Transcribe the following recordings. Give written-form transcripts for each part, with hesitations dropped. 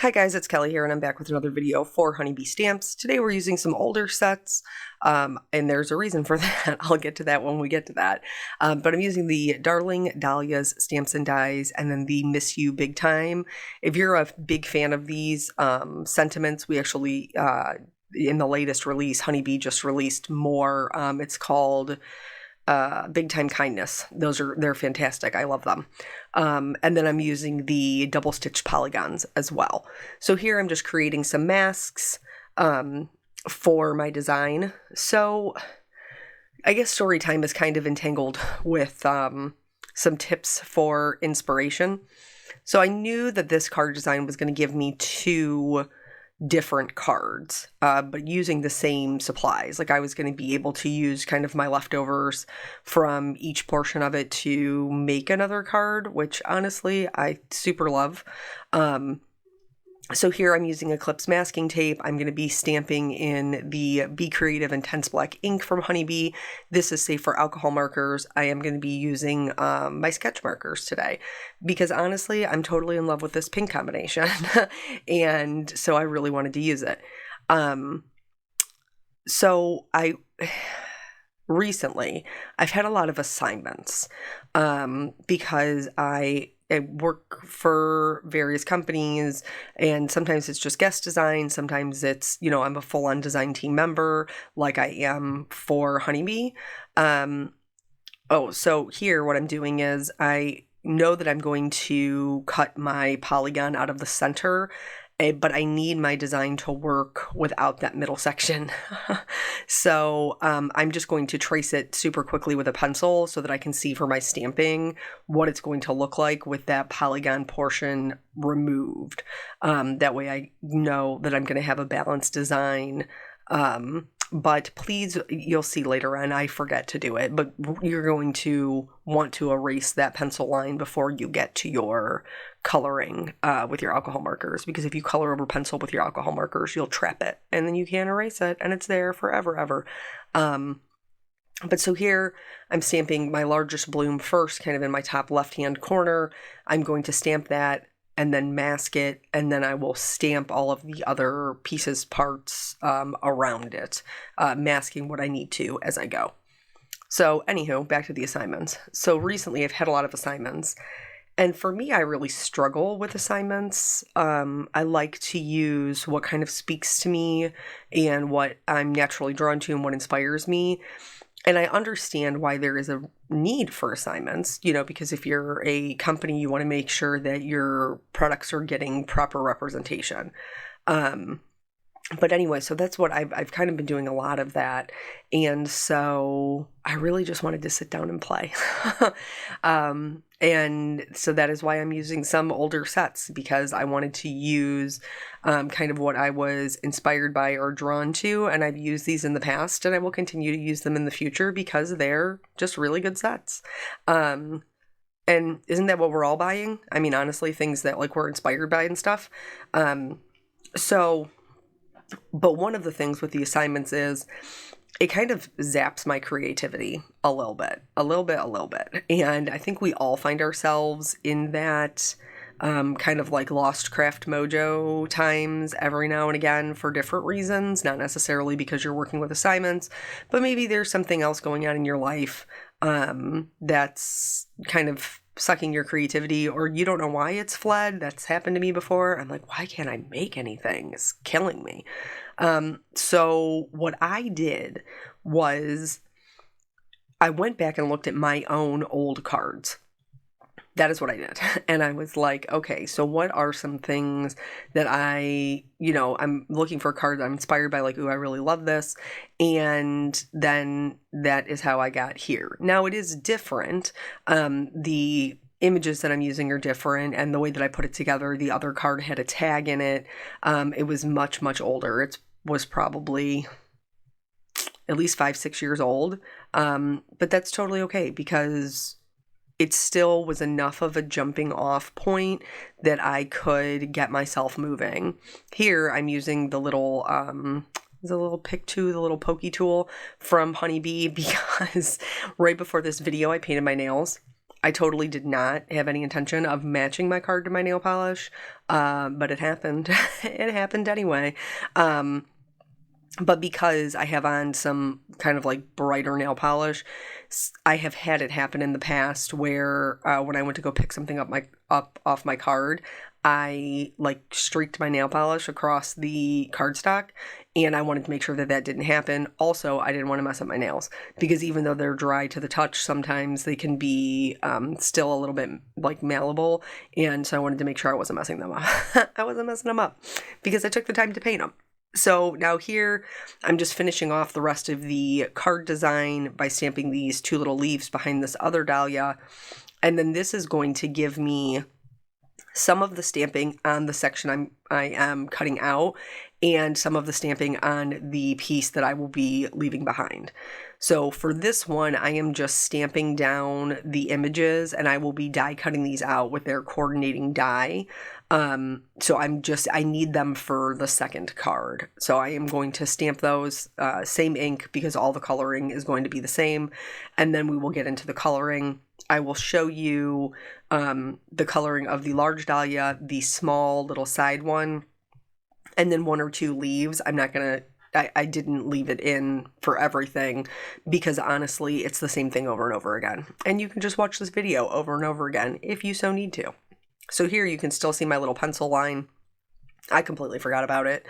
Hi guys, it's Kelly here and I'm back with another video for Honeybee Stamps. Today we're using some older sets, and there's a reason for that. I'll get to that when we get to that. But I'm using the Darling Dahlia's Stamps and Dies and then the Miss You Big Time. If you're a big fan of these sentiments, we actually, in the latest release, Honeybee just released more. It's called Big Time Kindness. They're fantastic. I love them. And then I'm using the double stitch polygons as well. So here I'm just creating some masks for my design. So I guess story time is kind of entangled with some tips for inspiration. So I knew that this card design was going to give me two different cards, but using the same supplies. Like I was going to be able to use kind of my leftovers from each portion of it to make another card, which honestly I super love. So here I'm using Eclipse masking tape. I'm going to be stamping in the Be Creative Intense Black ink from Honeybee. This is safe for alcohol markers. I am going to be using my sketch markers today because honestly, I'm totally in love with this pink combination. And so I really wanted to use it. So recently I've had a lot of assignments because I work for various companies and sometimes it's just guest design. Sometimes it's, I'm a full-on design team member like I am for Honeybee. So here what I'm doing is I know that I'm going to cut my polygon out of the center, but I need my design to work without that middle section. So I'm just going to trace it super quickly with a pencil so that I can see for my stamping what it's going to look like with that polygon portion removed. That way I know that I'm going to have a balanced design. But please, you'll see later on, I forget to do it, but you're going to want to erase that pencil line before you get to your coloring with your alcohol markers, because if you color over pencil with your alcohol markers, you'll trap it and then you can't erase it and it's there forever, ever. But so here I'm stamping my largest bloom first, kind of in my top left-hand corner. I'm going to stamp that and then mask it, and then I will stamp all of the other pieces, parts around it, masking what I need to as I go. So anywho, back to the assignments. So recently I've had a lot of assignments, and for me, I really struggle with assignments. I like to use what kind of speaks to me and what I'm naturally drawn to and what inspires me. And I understand why there is a need for assignments, because if you're a company, you want to make sure that your products are getting proper representation. But anyway, so that's what I've kind of been doing a lot of that. And so I really just wanted to sit down and play. And so that is why I'm using some older sets, because I wanted to use kind of what I was inspired by or drawn to. And I've used these in the past and I will continue to use them in the future because they're just really good sets. And isn't that what we're all buying? I mean, honestly, things that like we're inspired by and stuff. But one of the things with the assignments is it kind of zaps my creativity a little bit. And I think we all find ourselves in that kind of like lost craft mojo times every now and again for different reasons, not necessarily because you're working with assignments, but maybe there's something else going on in your life that's kind of sucking your creativity, or you don't know why it's fled. That's happened to me before. I'm like, why can't I make anything? It's killing me. So what I did was I went back and looked at my own old cards. That is what I did. And I was like, okay, so what are some things that I'm looking for a card that I'm inspired by, like, ooh, I really love this. And then that is how I got here. Now it is different. The images that I'm using are different. And the way that I put it together, the other card had a tag in it. It was much, much older. It was probably at least 5-6 years old. But that's totally okay because it still was enough of a jumping off point that I could get myself moving. Here, I'm using the little pick tool, the little pokey tool from Honeybee, because right before this video, I painted my nails. I totally did not have any intention of matching my card to my nail polish, but it happened. It happened anyway. But because I have on some kind of like brighter nail polish, I have had it happen in the past where when I went to go pick something up off my card, I like streaked my nail polish across the cardstock, and I wanted to make sure that that didn't happen. Also, I didn't want to mess up my nails because even though they're dry to the touch, sometimes they can be still a little bit like malleable, and so I wanted to make sure I wasn't messing them up. I wasn't messing them up because I took the time to paint them. So now here, I'm just finishing off the rest of the card design by stamping these two little leaves behind this other dahlia. And then this is going to give me some of the stamping on the section I am cutting out and some of the stamping on the piece that I will be leaving behind. So for this one, I am just stamping down the images and I will be die cutting these out with their coordinating die. So I need them for the second card. So I am going to stamp those, same ink because all the coloring is going to be the same. And then we will get into the coloring. I will show you the coloring of the large dahlia, the small little side one, and then one or two leaves. I didn't leave it in for everything because honestly, it's the same thing over and over again. And you can just watch this video over and over again if you so need to. So here you can still see my little pencil line. I completely forgot about it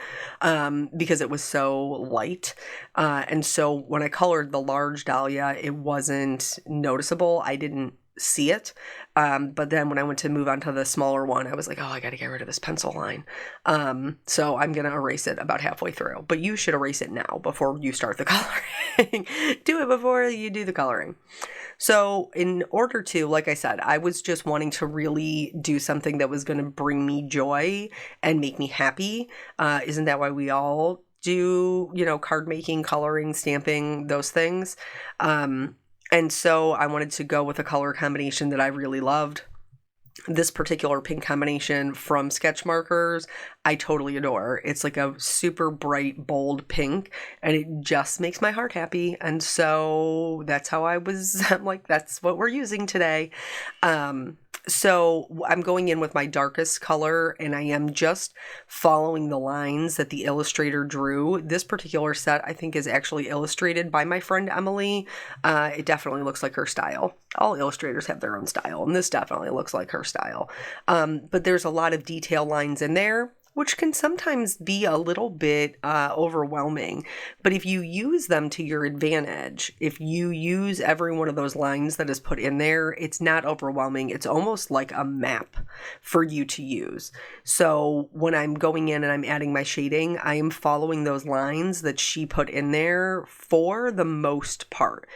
because it was so light. And so when I colored the large dahlia, it wasn't noticeable. I didn't see it. But then when I went to move on to the smaller one, I was like, oh, I got to get rid of this pencil line. So I'm going to erase it about halfway through. But you should erase it now before you start the coloring. Do it before you do the coloring. So in order to, like I said, I was just wanting to really do something that was going to bring me joy and make me happy. Isn't that why we all do, card making, coloring, stamping, those things? And so I wanted to go with a color combination that I really loved. This particular pink combination from Sketch Markers, I totally adore. It's like a super bright, bold pink, and it just makes my heart happy. And so that's how I'm like, that's what we're using today. So I'm going in with my darkest color, and I am just following the lines that the illustrator drew. This particular set, I think, is actually illustrated by my friend Emily. It definitely looks like her style. All illustrators have their own style, and this definitely looks like her style. But there's a lot of detail lines in there, which can sometimes be a little bit overwhelming. But if you use them to your advantage, if you use every one of those lines that is put in there, it's not overwhelming. It's almost like a map for you to use. So when I'm going in and I'm adding my shading, I am following those lines that she put in there for the most part.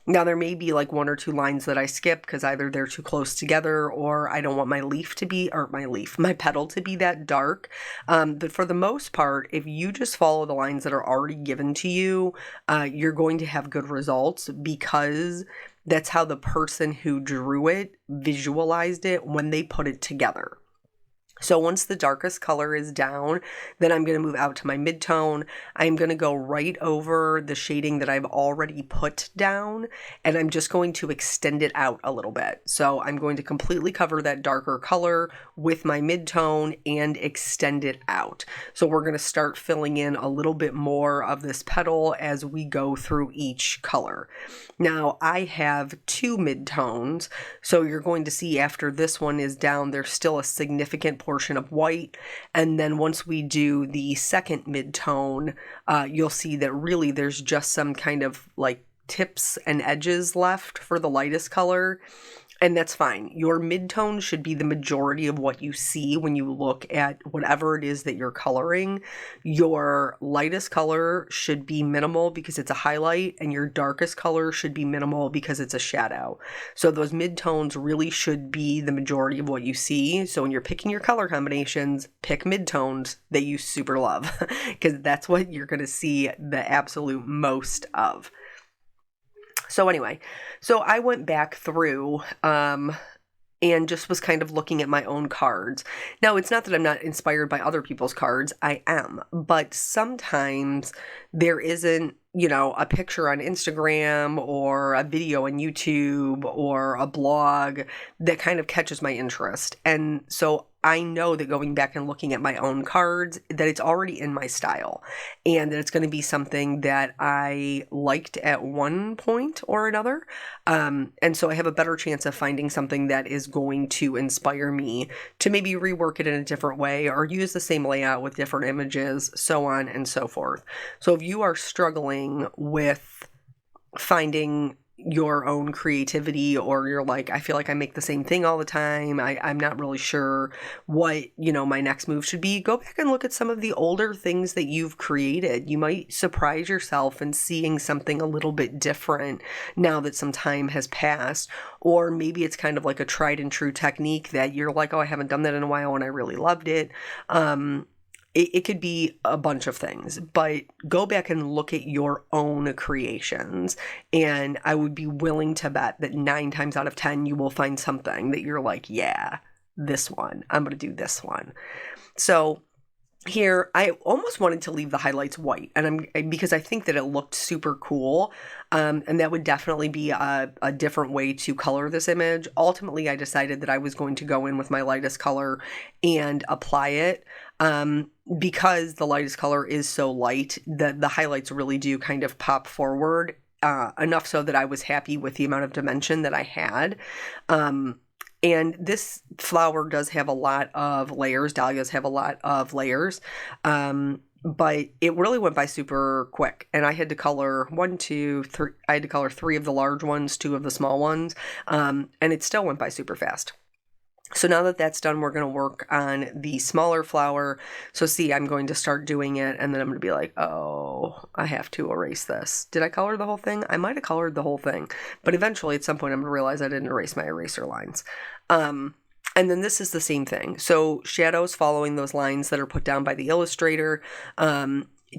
Now, there may be like one or two lines that I skip because either they're too close together or I don't want my petal to be that dark. But for the most part, if you just follow the lines that are already given to you, you're going to have good results because that's how the person who drew it visualized it when they put it together. So once the darkest color is down, then I'm going to move out to my midtone. I'm going to go right over the shading that I've already put down, and I'm just going to extend it out a little bit. So I'm going to completely cover that darker color with my midtone and extend it out. So we're going to start filling in a little bit more of this petal as we go through each color. Now I have two midtones, so you're going to see after this one is down, there's still a significant portion of white, and then once we do the second midtone, you'll see that really there's just some kind of like tips and edges left for the lightest color. And that's fine. Your midtone should be the majority of what you see when you look at whatever it is that you're coloring. Your lightest color should be minimal because it's a highlight, and your darkest color should be minimal because it's a shadow. So those midtones really should be the majority of what you see. So when you're picking your color combinations, pick midtones that you super love because that's what you're going to see the absolute most of. So anyway, so I went back through and just was kind of looking at my own cards. Now, it's not that I'm not inspired by other people's cards. I am. But sometimes there isn't a picture on Instagram or a video on YouTube or a blog that kind of catches my interest. And so I know that going back and looking at my own cards, that it's already in my style and that it's going to be something that I liked at one point or another. And so I have a better chance of finding something that is going to inspire me to maybe rework it in a different way or use the same layout with different images, so on and so forth. So if you are struggling with finding your own creativity, or you're like, I feel like I make the same thing all the time, I'm not really sure what, my next move should be, go back and look at some of the older things that you've created. You might surprise yourself in seeing something a little bit different now that some time has passed. Or maybe it's kind of like a tried and true technique that you're like, oh, I haven't done that in a while and I really loved it. It could be a bunch of things, but go back and look at your own creations. And I would be willing to bet that 9 times out of 10, you will find something that you're like, yeah, this one, I'm going to do this one. So here, I almost wanted to leave the highlights white, and because I think that it looked super cool, and that would definitely be a different way to color this image. Ultimately, I decided that I was going to go in with my lightest color and apply it, because the lightest color is so light, the highlights really do kind of pop forward, enough so that I was happy with the amount of dimension that I had. And this flower does have a lot of layers. Dahlias have a lot of layers. But it really went by super quick. And I had to color 1, 2, 3. I had to color 3 of the large ones, 2 of the small ones. And it still went by super fast. So now that that's done, we're going to work on the smaller flower. So see, I'm going to start doing it, and then I'm going to be like, oh, I have to erase this. Did I color the whole thing? I might have colored the whole thing. But eventually, at some point, I'm going to realize I didn't erase my eraser lines. And then this is the same thing. So shadows following those lines that are put down by the illustrator.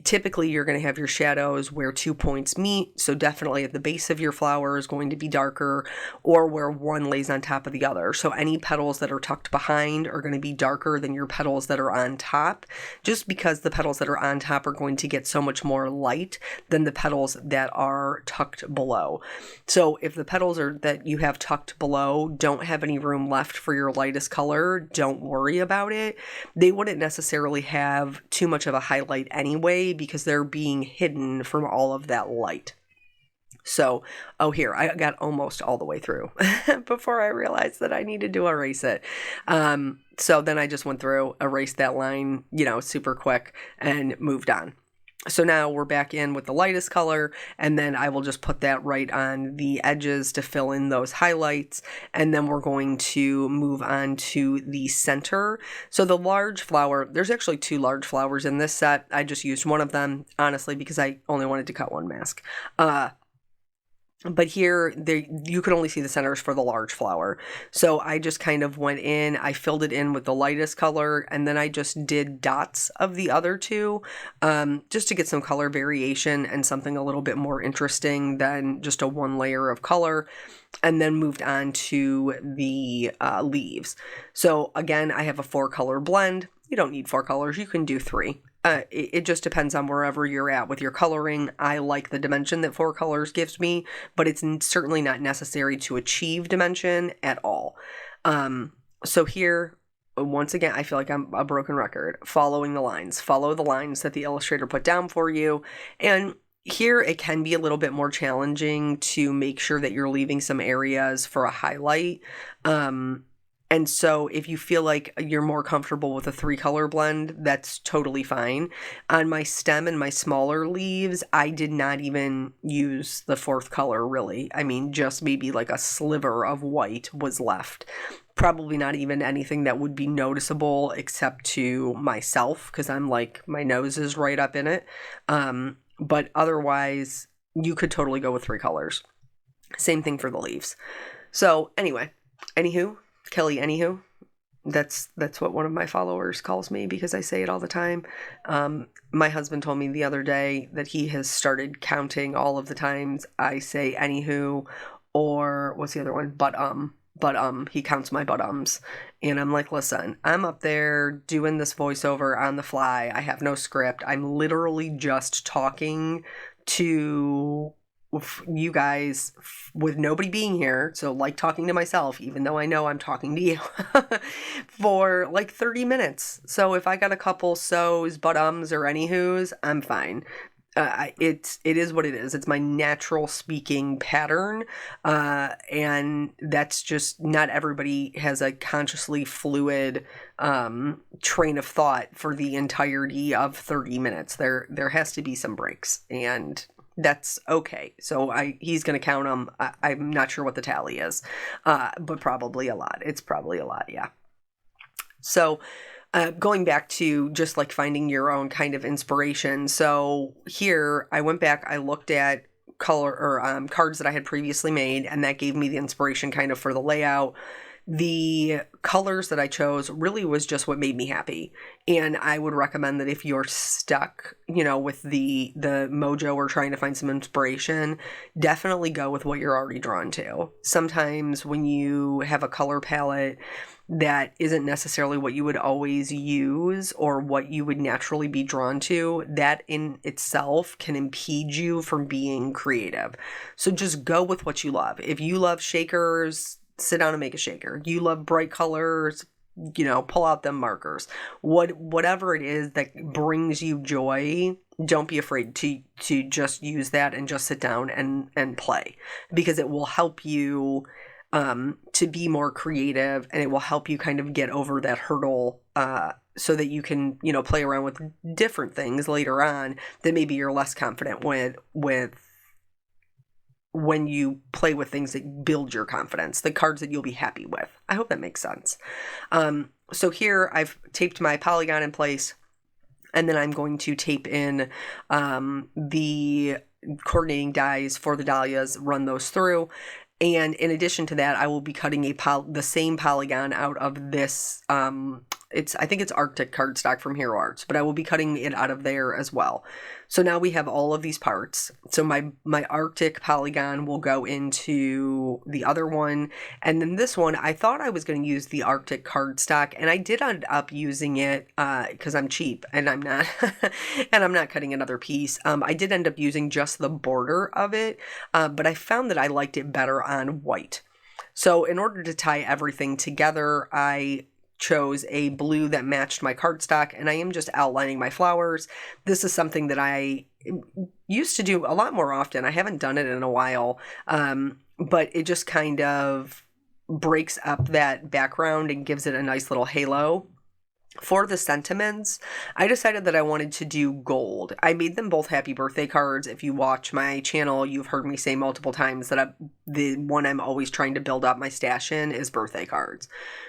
Typically, you're going to have your shadows where 2 points meet. So definitely at the base of your flower is going to be darker, or where one lays on top of the other. So any petals that are tucked behind are going to be darker than your petals that are on top, just because the petals that are on top are going to get so much more light than the petals that are tucked below. So if the petals that you have tucked below don't have any room left for your lightest color, don't worry about it. They wouldn't necessarily have too much of a highlight anyway, because they're being hidden from all of that light. So, here, I got almost all the way through before I realized that I needed to erase it. So then I just went through, erased that line, super quick, and moved on. So now we're back in with the lightest color, and then I will just put that right on the edges to fill in those highlights. And then we're going to move on to the center. So the large flower, there's actually 2 large flowers in this set. I just used one of them, honestly, because I only wanted to cut one mask. But here, you can only see the centers for the large flower. So I just kind of went in, I filled it in with the lightest color, and then I just did dots of the other 2, just to get some color variation and something a little bit more interesting than just a 1 layer of color. And then moved on to the leaves. So again, I have a 4-color blend. You don't need 4 colors, you can do 3. It just depends on wherever you're at with your coloring. I like the dimension that 4 colors gives me, but it's certainly not necessary to achieve dimension at all. So here, once again, I feel like I'm a broken record. Following the lines. Follow the lines that the illustrator put down for you. And here, it can be a little bit more challenging to make sure that you're leaving some areas for a highlight. And so if you feel like you're more comfortable with a 3-color blend, that's totally fine. On my stem and my smaller leaves, I did not even use the 4th color, really. I mean, just maybe like a sliver of white was left. Probably not even anything that would be noticeable except to myself, because I'm like, my nose is right up in it. But otherwise, you could totally go with 3 colors. Same thing for the leaves. So anyway, Kelly, anywho, that's what one of my followers calls me because I say it all the time. My husband told me the other day that he has started counting all of the times I say anywho, or what's the other one? But he counts my but-ums. And I'm like, listen, I'm up there doing this voiceover on the fly. I have no script. I'm literally just talking to you guys with nobody being here, so like talking to myself, even though I know I'm talking to you, for like 30 minutes. So if I got a couple so's, but-ums, or anywho's, I'm fine. It is what it is. It's my natural speaking pattern, and that's just not everybody has a consciously fluid train of thought for the entirety of 30 minutes. There has to be some breaks, and that's okay. So he's going to count them. I'm not sure what the tally is, but probably a lot. It's probably a lot, yeah. So going back to just like finding your own kind of inspiration. So here I went back, I looked at color or cards that I had previously made, and that gave me the inspiration kind of for the layout. The colors that I chose really was just what made me happy. And I would recommend that if you're stuck, with the mojo or trying to find some inspiration, definitely go with what you're already drawn to. Sometimes when you have a color palette that isn't necessarily what you would always use or what you would naturally be drawn to, that in itself can impede you from being creative. So just go with what you love. If you love shakers, sit down and make a shaker. You love bright colors, pull out them markers. Whatever it is that brings you joy, don't be afraid to just use that and just sit down and play, because it will help you to be more creative, and it will help you kind of get over that hurdle so that you can, play around with different things later on that maybe you're less confident with when you play with things that build your confidence, the cards that you'll be happy with. I hope that makes sense. So here I've taped my polygon in place, and then I'm going to tape in the coordinating dies for the dahlias, run those through. And in addition to that, I will be cutting the same polygon out of this. I think it's Arctic cardstock from Hero Arts, but I will be cutting it out of there as well. So now we have all of these parts. So my Arctic polygon will go into the other one. And then this one, I thought I was going to use the Arctic cardstock, and I did end up using it because I'm cheap and I'm not, and I'm not cutting another piece. I did end up using just the border of it, but I found that I liked it better on white. So in order to tie everything together, I chose a blue that matched my cardstock, and I am just outlining my flowers. This is something that I used to do a lot more often. I haven't done it in a while, but it just kind of breaks up that background and gives it a nice little halo. For the sentiments, I decided that I wanted to do gold. I made them both happy birthday cards. If you watch my channel, you've heard me say multiple times that the one I'm always trying to build up my stash in is birthday cards.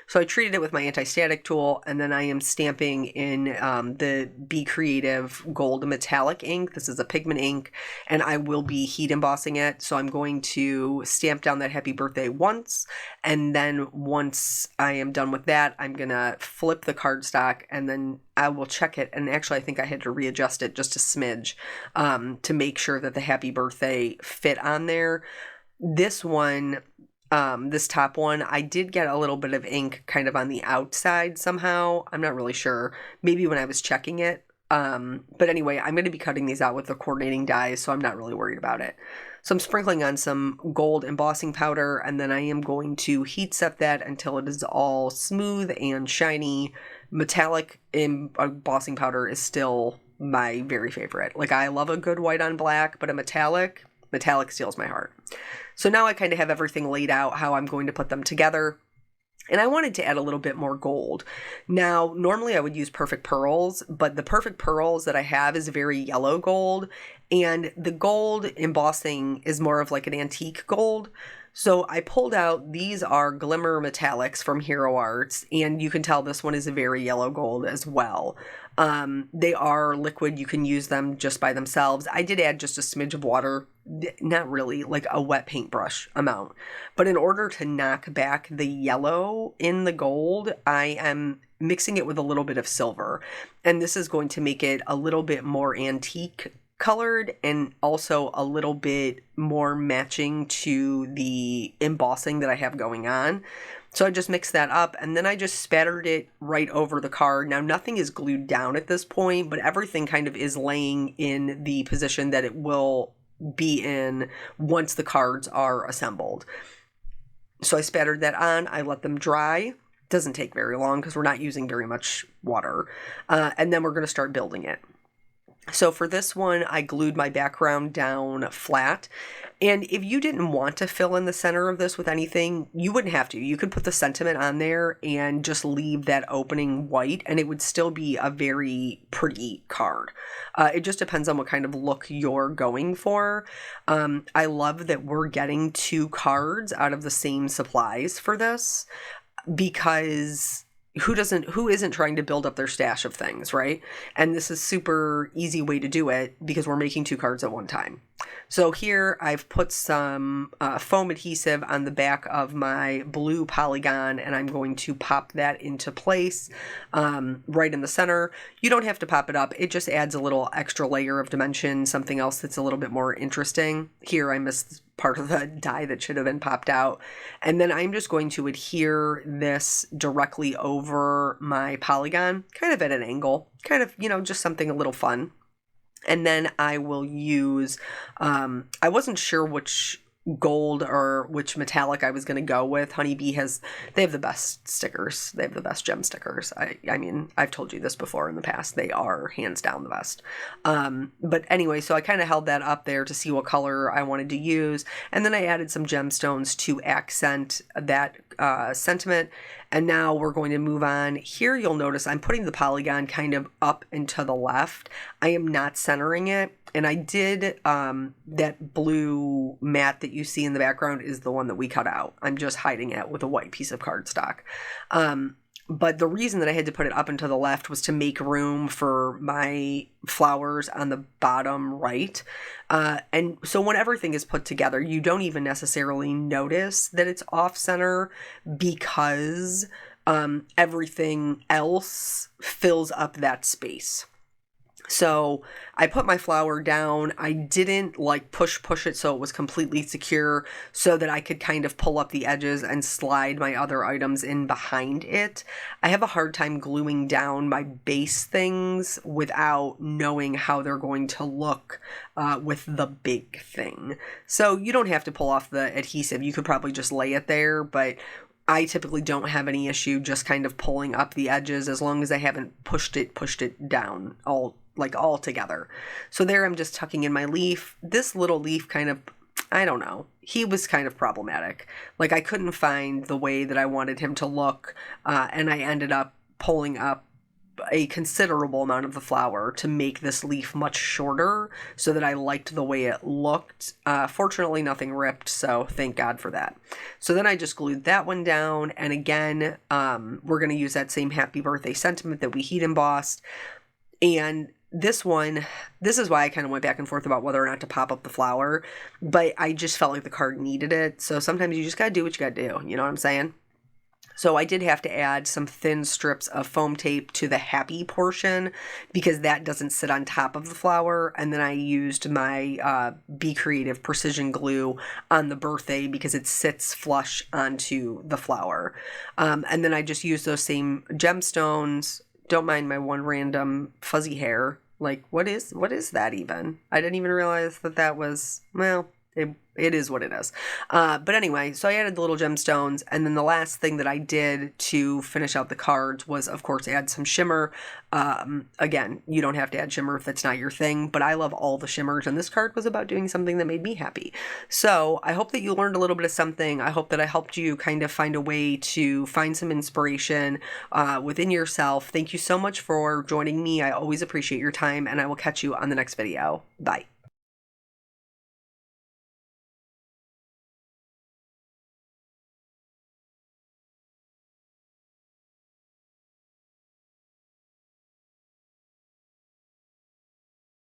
So I treated it with my anti-static tool, and then I am stamping in the Be Creative Gold Metallic ink. This is a pigment ink, and I will be heat embossing it. So I'm going to stamp down that happy birthday once, and then once I am done with that, I'm going to flip the cardstock, and then I will check it. And actually, I think I had to readjust it just a smidge to make sure that the happy birthday fit on there. This one, this top one, I did get a little bit of ink kind of on the outside somehow. I'm not really sure. Maybe when I was checking it. But anyway, I'm going to be cutting these out with the coordinating dies, so I'm not really worried about it. So I'm sprinkling on some gold embossing powder, and then I am going to heat set that until it is all smooth and shiny. Metallic embossing powder is still my very favorite. Like, I love a good white on black, but a metallic steals my heart. So now I kind of have everything laid out how I'm going to put them together. And I wanted to add a little bit more gold. Now, normally I would use Perfect Pearls, but the Perfect Pearls that I have is very yellow gold, and the gold embossing is more of like an antique gold. So I pulled out, these are Glimmer Metallics from Hero Arts, and you can tell this one is a very yellow gold as well. They are liquid. You can use them just by themselves. I did add just a smidge of water, not really like a wet paintbrush amount, but in order to knock back the yellow in the gold, I am mixing it with a little bit of silver, and this is going to make it a little bit more antique colored and also a little bit more matching to the embossing that I have going on. So I just mixed that up, and then I just spattered it right over the card. Now, nothing is glued down at this point, but everything kind of is laying in the position that it will be in once the cards are assembled. So I spattered that on. I let them dry. Doesn't take very long because we're not using very much water. And then we're going to start building it. So for this one, I glued my background down flat. And if you didn't want to fill in the center of this with anything, you wouldn't have to. You could put the sentiment on there and just leave that opening white, and it would still be a very pretty card. It just depends on what kind of look you're going for. I love that we're getting 2 cards out of the same supplies for this, because who isn't trying to build up their stash of things, right? And this is super easy way to do it because we're making 2 cards at one time. So here I've put some foam adhesive on the back of my blue polygon, and I'm going to pop that into place right in the center. You don't have to pop it up. It just adds a little extra layer of dimension, something else that's a little bit more interesting. Here I missed part of the die that should have been popped out. And then I'm just going to adhere this directly over my polygon, kind of at an angle, kind of, just something a little fun. And then I will use, I wasn't sure which gold or which metallic I was going to go with. Honeybee they have the best stickers. They have the best gem stickers. I mean, I've told you this before in the past. They are hands down the best. But anyway, so I kind of held that up there to see what color I wanted to use. And then I added some gemstones to accent that sentiment. And now we're going to move on. Here you'll notice I'm putting the polygon kind of up and to the left. I am not centering it. And I did, that blue mat that you see in the background is the one that we cut out. I'm just hiding it with a white piece of cardstock. But the reason that I had to put it up and to the left was to make room for my flowers on the bottom right. And so when everything is put together, you don't even necessarily notice that it's off center because everything else fills up that space. So I put my flower down. I didn't push it so it was completely secure so that I could kind of pull up the edges and slide my other items in behind it. I have a hard time gluing down my base things without knowing how they're going to look with the big thing. So you don't have to pull off the adhesive. You could probably just lay it there, but I typically don't have any issue just kind of pulling up the edges as long as I haven't pushed it down all together. So there I'm just tucking in my leaf. This little leaf kind of, I don't know, he was kind of problematic. I couldn't find the way that I wanted him to look, and I ended up pulling up a considerable amount of the flower to make this leaf much shorter so that I liked the way it looked. Fortunately, nothing ripped, so thank God for that. So then I just glued that one down, and again, we're going to use that same happy birthday sentiment that we heat embossed. And this is why I kind of went back and forth about whether or not to pop up the flower, but I just felt like the card needed it. So sometimes you just got to do what you got to do. You know what I'm saying? So I did have to add some thin strips of foam tape to the happy portion because that doesn't sit on top of the flower. And then I used my Be Creative precision glue on the birthday because it sits flush onto the flower. And then I just used those same gemstones. Don't mind my one random fuzzy hair. What is that even? I didn't even realize that was, well, it is what it is. But anyway, so I added the little gemstones, and then the last thing that I did to finish out the cards was, of course, add some shimmer. Again, you don't have to add shimmer if that's not your thing, but I love all the shimmers, and this card was about doing something that made me happy. So I hope that you learned a little bit of something. I hope that I helped you kind of find a way to find some inspiration within yourself. Thank you so much for joining me. I always appreciate your time, and I will catch you on the next video. Bye.